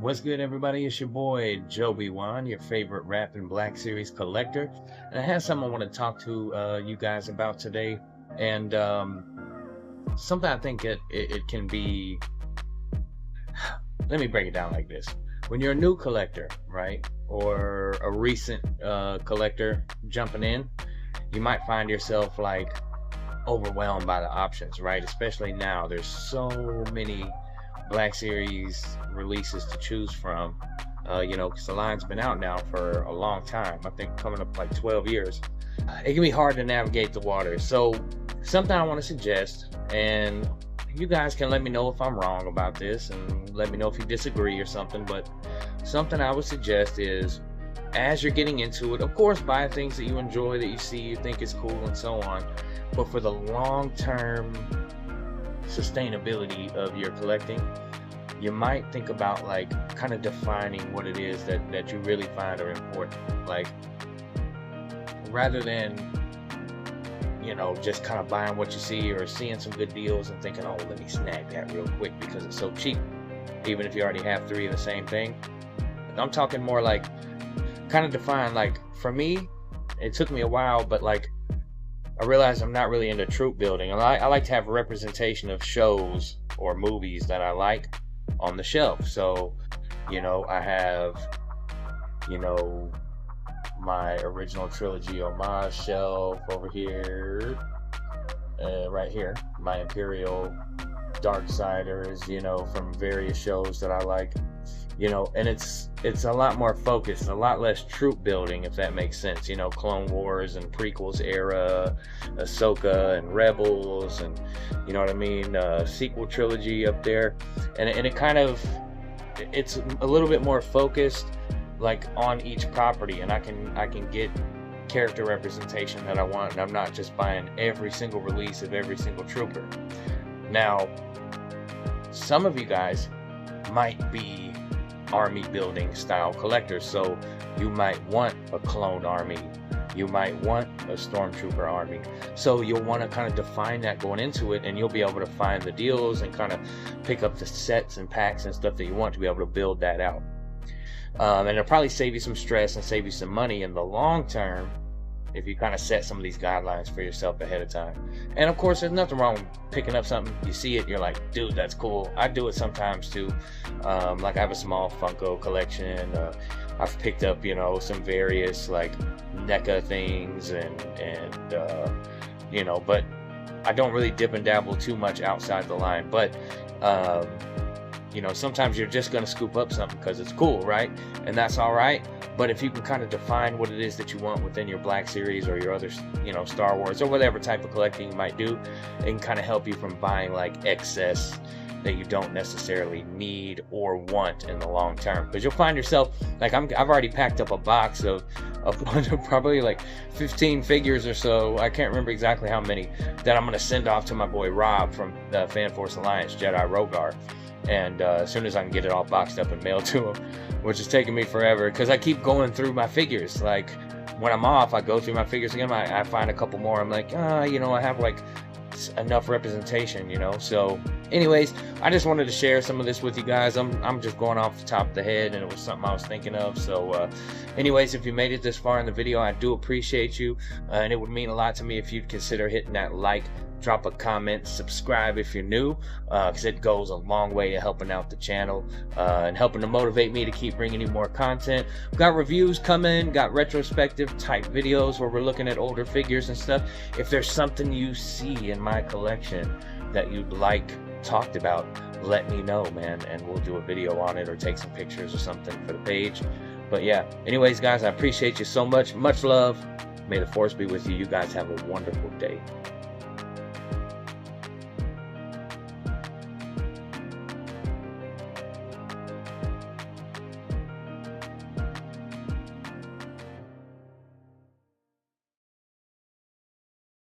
What's good, everybody? It's your boy Joby Wan, your favorite Rap and Black Series collector, and I have something I want to talk to you guys about today, and something I think it can be. Let me break it down like this: when you're a new collector, right, or a recent collector jumping in, you might find yourself like overwhelmed by the options, right? Especially now, there's so many Black Series releases to choose from, because the line's been out now for a long time. I think coming up like 12 years. It can be hard to navigate the waters. So something I want to suggest, and you guys can let me know if I'm wrong about this and let me know if you disagree or something, but something I would suggest is, as you're getting into it, of course, buy things that you enjoy, that you see, you think is cool, and so on. But for the long-term sustainability of your collecting, you might think about like kind of defining what it is that you really find are important. Like, rather than just kind of buying what you see or seeing some good deals and thinking, oh, let me snag that real quick because it's so cheap, even if you already have three of the same thing. I'm talking more like kind of define, like, for me, it took me a while, but like I realized I'm not really into troop building. I like to have a representation of shows or movies that I like on the shelf. So, I have, my original trilogy homage shelf over here, right here, my Imperial Darksiders, from various shows that I like. And it's a lot more focused, a lot less troop building, if that makes sense. Clone Wars and prequels era, Ahsoka and Rebels, and you know what I mean, sequel trilogy up there, and it kind of, it's a little bit more focused, like on each property, and I can get character representation that I want, and I'm not just buying every single release of every single trooper. Now, some of you guys might be army building style collectors, so you might want a clone army, you might want a stormtrooper army, so you'll want to kind of define that going into it, and you'll be able to find the deals and kind of pick up the sets and packs and stuff that you want to be able to build that out. And it'll probably save you some stress and save you some money in the long term if you kind of set some of these guidelines for yourself ahead of time. And of course, there's nothing wrong with picking up something, you see it, you're like, dude, that's cool. I do it sometimes too. Like, I have a small Funko collection. I've picked up, some various like NECA things and but I don't really dip and dabble too much outside the line. But sometimes you're just going to scoop up something because it's cool, right? And that's all right. But if you can kind of define what it is that you want within your Black Series or your other, Star Wars or whatever type of collecting you might do, it can kind of help you from buying like excess that you don't necessarily need or want in the long term. Because you'll find yourself, like, I've already packed up a box of a bunch of probably like 15 figures or so, I can't remember exactly how many, that I'm going to send off to my boy Rob from the Fan Force Alliance, Jedi Rogar. And as soon as I can get it all boxed up and mailed to him, which is taking me forever because I keep going through my figures. Like, when I'm off, I go through my figures again, I find a couple more, I'm like, I have like enough representation, so anyways, I just wanted to share some of this with you guys. I'm just going off the top of the head, and it was something I was thinking of. So anyways, if you made it this far in the video, I do appreciate you, and it would mean a lot to me if you'd consider hitting that like, drop a comment, subscribe if you're new, because it goes a long way to helping out the channel and helping to motivate me to keep bringing you more content. We've got reviews coming, got retrospective type videos where we're looking at older figures and stuff. If there's something you see in my collection that you'd like talked about, let me know, man, and we'll do a video on it or take some pictures or something for the page. But yeah, anyways, guys, I appreciate you so much. Much love. May the force be with you. You guys have a wonderful day.